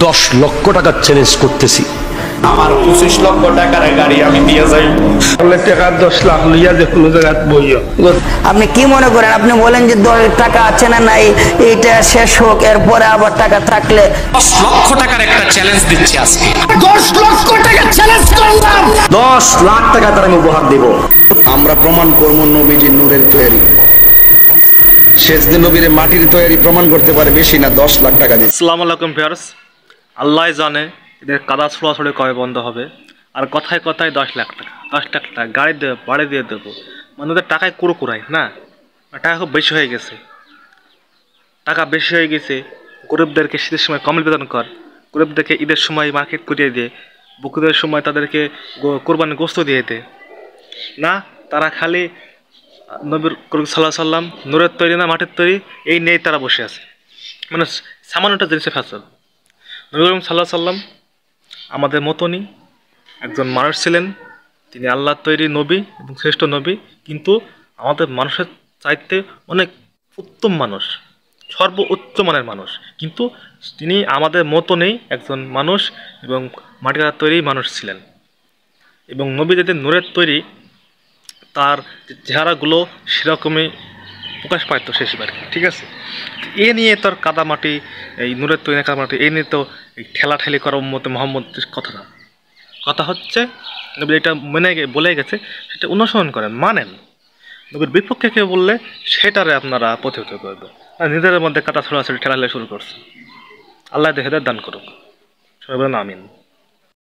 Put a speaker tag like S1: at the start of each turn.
S1: 10 লক্ষ টাকার চ্যালেঞ্জ করতেছি।
S2: আমার 25 লক্ষ টাকার গাড়ি আমি দিয়ে যাই।
S3: বলে টাকা 10 লাখ লইয়া যে কোনো জায়গায় বইও।
S4: আপনি কি মনে করেন? আপনি বলেন যে টাকা আছে না নাই, এইটা শেষ হোক, এরপরে আবার টাকা থাকলে
S2: 10 লক্ষ টাকার একটা চ্যালেঞ্জ দিচ্ছি আজকে।
S4: 10 লক্ষ টাকা চ্যালেঞ্জ করলাম।
S1: 10 লাখ টাকা তার আমি উপহার দেব।
S5: আমরা প্রমাণ করব নবীজির নূরের তৈরি। সেজদে নবীর মাটির তৈরি প্রমাণ করতে পারে বেশি না 10 লাখ টাকা দিয়ে।
S6: আসসালামু আলাইকুম ভিউয়ার্স, আল্লাহ জানে এদের কাদা ছোড়াছড়ি কবে বন্ধ হবে। আর কথায় কথায় 10 লাখ টাকা, 10 লাখ টাকা গাড়ি দেবো, বাড়ি দিয়ে দেবো, মানে ওদের টাকায় কুড়ায় না, টাকা খুব বেশি হয়ে গেছে। টাকা বেশি হয়ে গেছে, গরিবদেরকে শীতের সময় কম্বল বিতরণ কর, গরিবদেরকে ঈদের সময় মার্কেট করিয়ে দিয়ে, বকুদের সময় তাদেরকে কোরবানি গোস্ত দিয়ে দে না। তারা খালি নবীর করিম সাল্লাল্লাহু আলাইহি সাল্লাম নূরের তৈরি না মাটির তৈরি, এই নিয়েই তারা বসে আছে। মানে সামান্যটা জিনিসের ফ্যাসল। নবী করিম সাল্লাল্লাহু আলাইহি সাল্লাম আমাদের মতনই একজন মানুষ ছিলেন। তিনি আল্লাহর তৈরি নবী এবং শ্রেষ্ঠ নবী, কিন্তু আমাদের মানুষের চাইতে অনেক উত্তম মানুষ, সর্বোচ্চ মানের মানুষ, কিন্তু তিনি আমাদের মতনই একজন মানুষ এবং মাটি কাটার তৈরি মানুষ ছিলেন। এবং নবী যাদের নূরের তৈরি, তার চেহারাগুলো সেরকমই প্রকাশ পাইতো শেষবার, ঠিক আছে। এ নিয়ে তোর কাদামাটি, এই নূরের তৈরি কাদামাটি, এ নিয়ে তো এই ঠেলাঠেলি করার মতো মোহাম্মদের কথা না। কথা হচ্ছে নবী এটা বলে গেছে, সেটা অনুসরণ করেন, মানেন। নবীর বিপক্ষে কেউ বললে সেটারে আপনারা প্রতিহত করবে, আর নিজেদের মধ্যে কাটা ছোড়াছড়ি ঠেলাঠেলি শুরু করছে। আল্লাহ হেদায়েত দান করুক, সবাই বলেন আমিন।